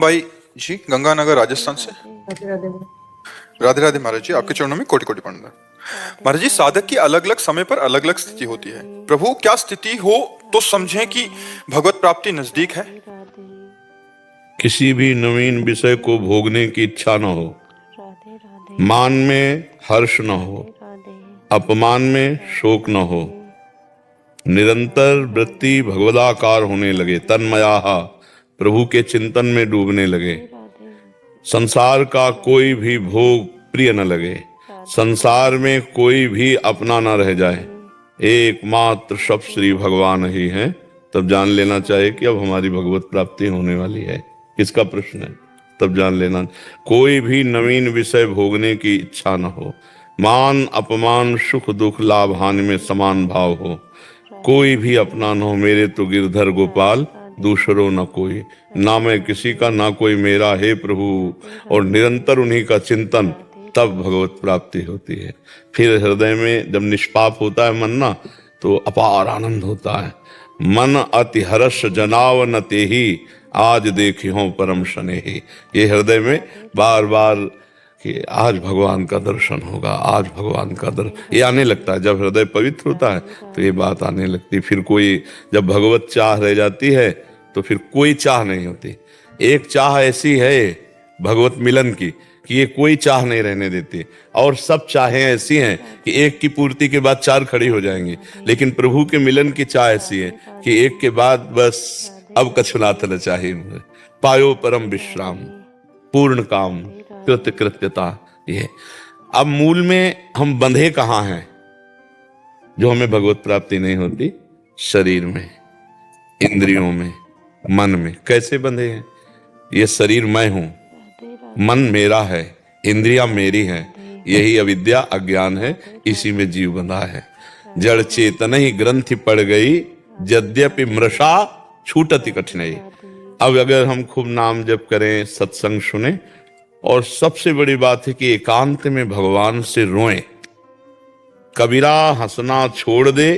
भाई जी गंगानगर राजस्थान से। राधे राधे। राधे राधे महाराज जी, आपके चरणों में कोटि कोटि प्रणाम। महाराज जी, साधक की अलग अलग समय पर अलग अलग स्थिति होती है। प्रभु, क्या स्थिति हो तो समझें कि भगवत प्राप्ति नजदीक है। किसी भी नवीन विषय को भोगने की इच्छा न हो, मान में हर्ष न हो, अपमान में शोक न हो, निरंतर वृत्ति भगवदाकार होने लगे, तन्मयाहा प्रभु के चिंतन में डूबने लगे, संसार का कोई भी भोग प्रिय न लगे, संसार में कोई भी अपना न रह जाए, एकमात्र सब श्री भगवान ही हैं, तब जान लेना चाहिए कि अब हमारी भगवत प्राप्ति होने वाली है। किसका प्रश्न है? तब जान लेना। कोई भी नवीन विषय भोगने की इच्छा न हो, मान अपमान सुख दुख लाभ हानि में समान भाव हो, कोई भी अपना न हो, मेरे तो गिरधर गोपाल दूसरों न कोई, ना मैं किसी का ना कोई मेरा, हे प्रभु, और निरंतर उन्हीं का चिंतन, तब भगवत प्राप्ति होती है। फिर हृदय में जब निष्पाप होता है मन ना, तो अपार आनंद होता है। मन अति हर्ष जनाव न तेहि, आज देखियो परम शनेहि। ये हृदय में बार बार कि आज भगवान का दर्शन होगा, आज भगवान का दर्शन, ये आने लगता है। जब हृदय पवित्र होता है तो ये बात आने लगती है। फिर कोई जब भगवत चाह रह जाती है तो फिर कोई चाह नहीं होती। एक चाह ऐसी है भगवत मिलन की कि ये कोई चाह नहीं रहने देती, और सब चाहें ऐसी हैं कि एक की पूर्ति के बाद चार खड़ी हो जाएंगी। लेकिन प्रभु के मिलन की चाह ऐसी है कि एक के बाद बस अब कछुनाथ न चाहिए, पायो परम विश्राम, पूर्ण काम, कृत्य कृत्यता। ये अब मूल में हम बंधे कहाँ हैं जो हमें भगवत प्राप्ति नहीं होती? शरीर में, इंद्रियों में, मन में। कैसे बंधे हैं? ये शरीर मैं हूं, मन मेरा है, इंद्रियां मेरी हैं, यही अविद्या अज्ञान है, इसी में जीव बंधा है। जड़ चेतन ही ग्रंथि पड़ गई, यद्यपि मृषा छूटति कठिनाई। अब अगर हम खूब नाम जप करें, सत्संग सुने, और सबसे बड़ी बात है कि एकांत में भगवान से रोएं। कबीरा हंसना छोड़ दे,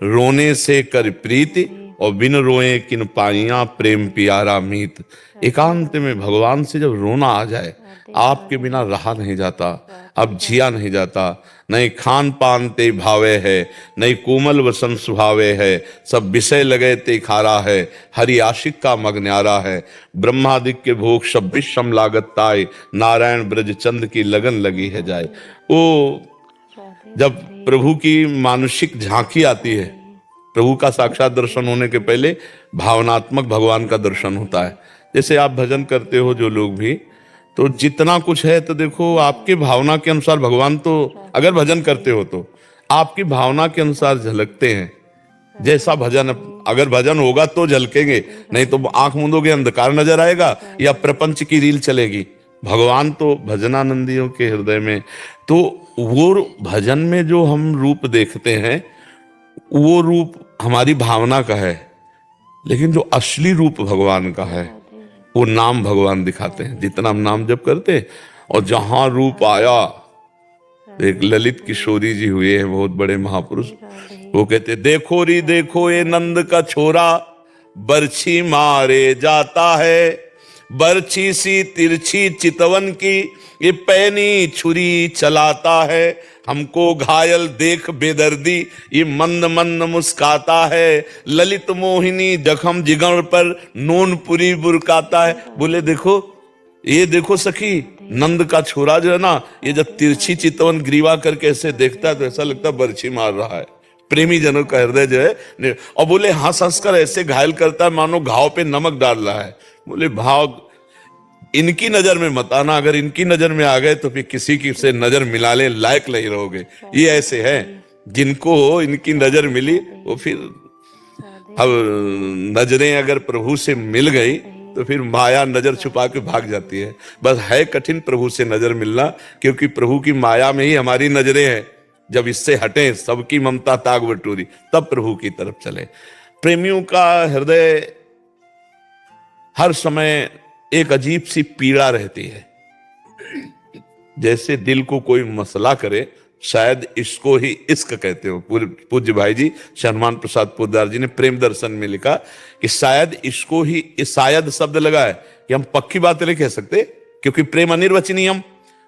रोने से कर प्रीति, और बिन रोए किन पाइया प्रेम प्यारा मीत। एकांत में भगवान से जब रोना आ जाए, आपके बिना रहा नहीं जाता, अब जिया नहीं जाता। नहीं खान पान ते भावे है, नहीं कोमल वसन सुभावे है, सब विषय लगे ते खारा है, हरि आशिक का मग न्यारा है। ब्रह्मादिक के भोग सब विषम लागत ताय, नारायण ब्रज चंद की लगन लगी है जाए। वो जब प्रभु की मानसिक झांकी आती है, प्रभु का साक्षात दर्शन होने के पहले भावनात्मक भगवान का दर्शन होता है। जैसे आप भजन करते हो जो लोग भी, तो जितना कुछ है तो देखो आपके भावना के अनुसार भगवान, तो अगर भजन करते हो तो आपकी भावना के अनुसार झलकते हैं। जैसा भजन, अगर भजन होगा तो झलकेंगे, नहीं तो आंख मूंदोगे अंधकार नजर आएगा या प्रपंच की रील चलेगी। भगवान तो भजनानंदियों के हृदय में, तो वो भजन में जो हम रूप देखते हैं वो रूप हमारी भावना का है, लेकिन जो असली रूप भगवान का है वो नाम भगवान दिखाते हैं। जितना हम नाम जप करते हैं, और जहां रूप आया, एक ललित किशोरी जी हुए हैं, बहुत बड़े महापुरुष, वो कहते देखो री देखो ये नंद का छोरा, बरछी मारे जाता है, बरछी सी तिरछी चितवन की, ये पैनी छुरी चलाता है, हमको घायल देख बेदर्दी, ये मंद मंद मुस्काता है, ललित मोहिनी जखम जिगर पर नूनपुरी बुरकाता है। बोले देखो, ये देखो सखी, नंद का छोरा जो है ना, ये जब तिरछी चितवन ग्रीवा करके ऐसे देखता है तो ऐसा लगता है बरछी मार रहा है। प्रेमी जनों का हृदय जो है, और बोले हंस हंसकर ऐसे घायल करता है मानो घाव पे नमक डाल रहा है। बोले भाव इनकी नजर में मत आना, अगर इनकी नजर में आ गए तो फिर किसी की से नजर मिलाने लायक नहीं रहोगे। ये ऐसे हैं जिनको इनकी नजर मिली, वो फिर अब नजरें अगर प्रभु से मिल गई तो फिर माया नजर छुपा के भाग जाती है। बस है कठिन प्रभु से नजर मिलना, क्योंकि प्रभु की माया में ही हमारी नजरें हैं। जब इससे हटें, सबकी ममता ताग बटोरी, तब प्रभु की तरफ चले। प्रेमियों का हृदय हर समय एक अजीब सी पीड़ा रहती है, जैसे दिल को कोई मसला करे, शायद इसको ही इश्क कहते हो। पूज्य भाई जी हनुमान प्रसाद पोद्दार जी ने प्रेम दर्शन में लिखा कि शायद इसको ही, शायद शब्द लगा है कि कि हम पक्की बात नहीं कह सकते, क्योंकि प्रेम अनिर्वचनीयम,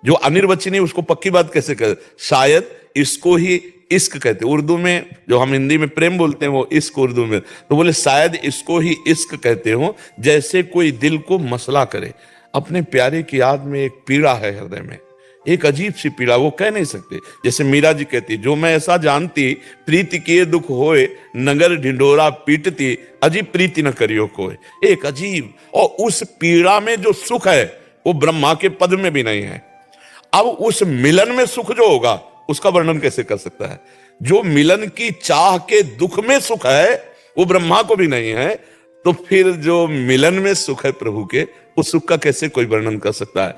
जो अनिर्वचनीय उसको पक्की बात कैसे कह, शायद इसको ही इश्क कहते, उर्दू में जो हम हिंदी में प्रेम बोलते हैं वो इश्क उर्दू में, तो बोले शायद इसको ही इश्क कहते हो। जैसे कोई दिल को मसला करे, अपने प्यारे की याद में एक पीड़ा है हृदय में, एक अजीब सी पीड़ा, वो कह नहीं सकते। जैसे मीरा जी कहती, जो मैं ऐसा जानती, प्रीति किए दुख होए, नगर ढिंढोरा पीटती, अजीब प्रीति न करियो कोई। एक अजीब, और उस पीड़ा में जो सुख है वो ब्रह्मा के पद में भी नहीं है। अब उस मिलन में सुख जो होगा उसका वर्णन कैसे कर सकता है? जो मिलन की चाह के दुख में सुख है वो ब्रह्मा को भी नहीं है, तो फिर जो मिलन में सुख है प्रभु के, उस सुख का कैसे कोई वर्णन कर सकता है?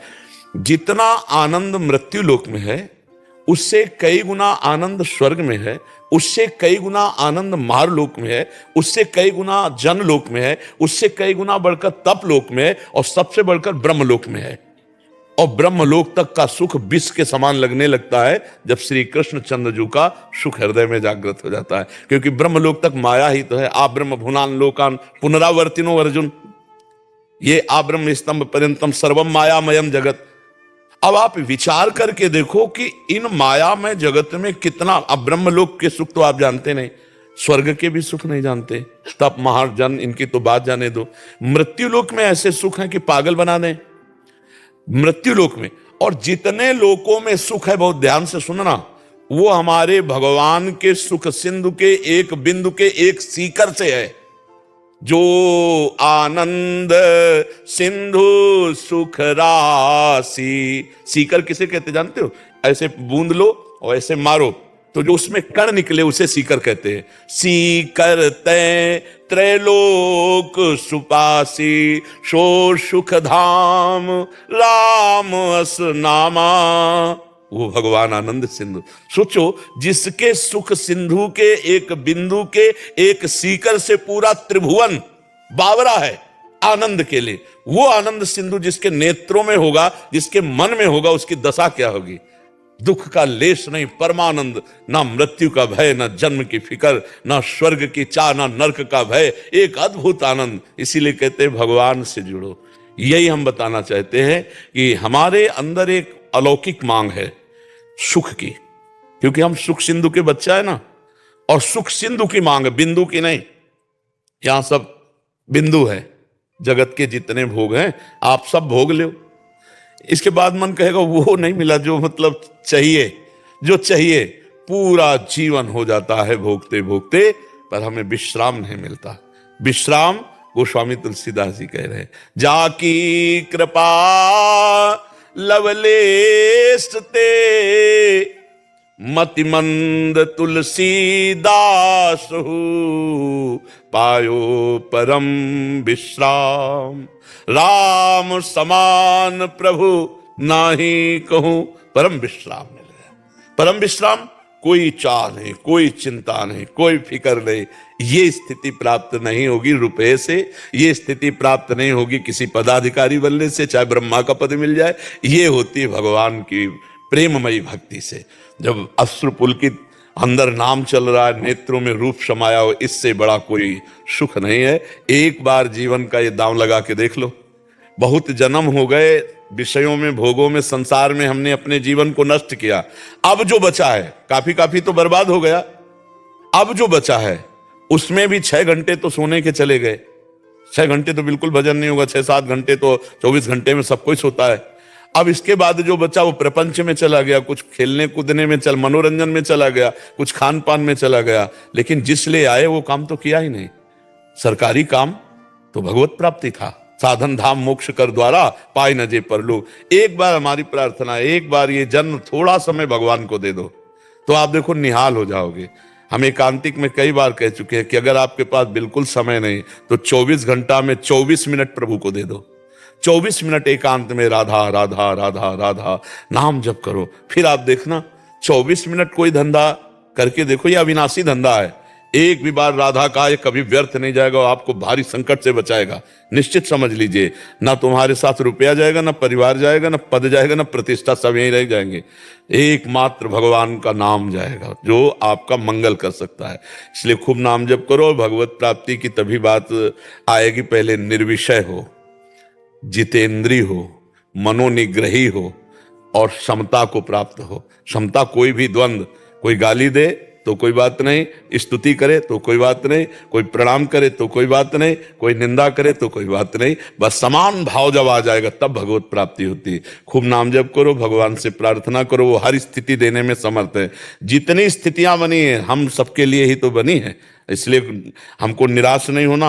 जितना आनंद मृत्यु लोक में है उससे कई गुना आनंद स्वर्ग में है, उससे कई गुना आनंद मार लोक में है, उससे कई गुना जन लोक में है, उससे कई गुना बढ़कर तप लोक में है, और सबसे बढ़कर ब्रह्म लोक में है। और ब्रह्मलोक तक का सुख विष के समान लगने लगता है जब श्री कृष्ण चंद्र जी का सुख हृदय में जागृत हो जाता है, क्योंकि ब्रह्मलोक तक माया ही तो है। आ ब्रह्म भुनान लोकान पुनरावर्तिनो अर्जुन, ये आ ब्रह्म स्तंभ पर्यंतम सर्वम मायामयम जगत। अब आप विचार करके देखो कि इन मायामय जगत में कितना, अब ब्रह्मलोक के सुख तो आप जानते नहीं, स्वर्ग के भी सुख नहीं जानते, तप महाजन इनकी तो बात जाने दो। मृत्यु लोक में ऐसे सुख हैं कि पागल बना दें मृत्यु लोक में। और जितने लोकों में सुख है, बहुत ध्यान से सुनना, वो हमारे भगवान के सुख सिंधु के एक बिंदु के एक सीकर से है। जो आनंद सिंधु सुख राशि, सीकर किसे कहते जानते हो? ऐसे बूंद लो और ऐसे मारो तो जो उसमें कण निकले उसे सीकर कहते हैं। सीकर तय त्रैलोक सुपासी, शो सुख धाम राम अस नामा। वो भगवान आनंद सिंधु। सोचो, जिसके सुख सिंधु के एक बिंदु के एक सीकर से पूरा त्रिभुवन बावरा है आनंद के लिए, वो आनंद सिंधु जिसके नेत्रों में होगा, जिसके मन में होगा, उसकी दशा क्या होगी? दुख का लेश नहीं, परमानंद, ना मृत्यु का भय, ना जन्म की फिक्र, ना स्वर्ग की चाह, ना नरक का भय, एक अद्भुत आनंद। इसीलिए कहते हैं भगवान से जुड़ो। यही हम बताना चाहते हैं कि हमारे अंदर एक अलौकिक मांग है सुख की, क्योंकि हम सुख सिंधु के बच्चा है ना, और सुख सिंधु की मांग है, बिंदु की नहीं। यहां सब बिंदु है, जगत के जितने भोग हैं आप सब भोग लो, इसके बाद मन कहेगा वो नहीं मिला जो मतलब चाहिए, जो चाहिए। पूरा जीवन हो जाता है भोगते भोगते, पर हमें विश्राम नहीं मिलता। विश्राम गोस्वामी तुलसीदास जी कह रहे हैं, जाकी कृपा लवलेश ते मतिमंद तुलसीदास पायो परम विश्राम। राम समान प्रभु नाही कहूं, परम विश्राम मिल गया। परम विश्राम, कोई चाह नहीं, कोई चिंता नहीं, कोई फिक्र नहीं। ये स्थिति प्राप्त नहीं होगी रुपए से, ये स्थिति प्राप्त नहीं होगी किसी पदाधिकारी बनने से, चाहे ब्रह्मा का पद मिल जाए। ये होती है भगवान की प्रेममयी भक्ति से। जब अश्रु पुलकित अंदर नाम चल रहा है, नेत्रों में रूप समाया हो, इससे बड़ा कोई सुख नहीं है। एक बार जीवन का ये दांव लगा के देख लो। बहुत जन्म हो गए विषयों में, भोगों में, संसार में, हमने अपने जीवन को नष्ट किया। अब जो बचा है, काफी तो बर्बाद हो गया। अब जो बचा है उसमें भी 6 घंटे तो सोने के चले गए। 6 घंटे तो बिल्कुल भजन नहीं होगा, 6-7 घंटे तो 24 घंटे में सब कुछ होता है। अब इसके बाद जो बचा वो प्रपंच में चला गया, कुछ खेलने कूदने में मनोरंजन में चला गया, कुछ खान पान में चला गया, लेकिन जिस लिए आए वो काम तो किया ही नहीं। सरकारी काम तो भगवत प्राप्ति था, साधन धाम मोक्ष कर द्वारा पाए न जे परलोक। एक बार हमारी प्रार्थना, एक बार ये जन्म थोड़ा समय भगवान को दे दो, तो आप देखो निहाल हो जाओगे। हम एकांतिक में कई बार कह चुके हैं कि अगर आपके पास बिल्कुल समय नहीं तो 24 घंटा में 24 मिनट प्रभु को दे दो। 24 मिनट एकांत में राधा राधा राधा राधा नाम जप करो। फिर आप देखना 24 मिनट कोई धंधा करके देखो, ये अविनाशी धंधा है। एक भी बार राधा का ये कभी व्यर्थ नहीं जाएगा और आपको भारी संकट से बचाएगा। निश्चित समझ लीजिए, ना तुम्हारे साथ रुपया जाएगा, ना परिवार जाएगा, ना पद जाएगा, ना प्रतिष्ठा, सब यहीं रह जाएंगे। एकमात्र भगवान का नाम जाएगा जो आपका मंगल कर सकता है। इसलिए खूब नाम जप करो। भगवत प्राप्ति की तभी बात आएगी, पहले निर्विषय हो। जितेंद्री हो, मनोनिग्रही हो और समता को प्राप्त हो। समता, कोई भी द्वंद्व, कोई गाली दे तो कोई बात नहीं, स्तुति करे तो कोई बात नहीं, कोई प्रणाम करे तो कोई बात नहीं, कोई निंदा करे तो कोई बात नहीं, बस समान भाव जब आ जाएगा तब भगवत प्राप्ति होती है। खूब नाम जप करो, भगवान से प्रार्थना करो, वो हर स्थिति देने में समर्थ है। जितनी स्थितियां बनी है हम सबके लिए ही तो बनी है, इसलिए हमको निराश नहीं होना।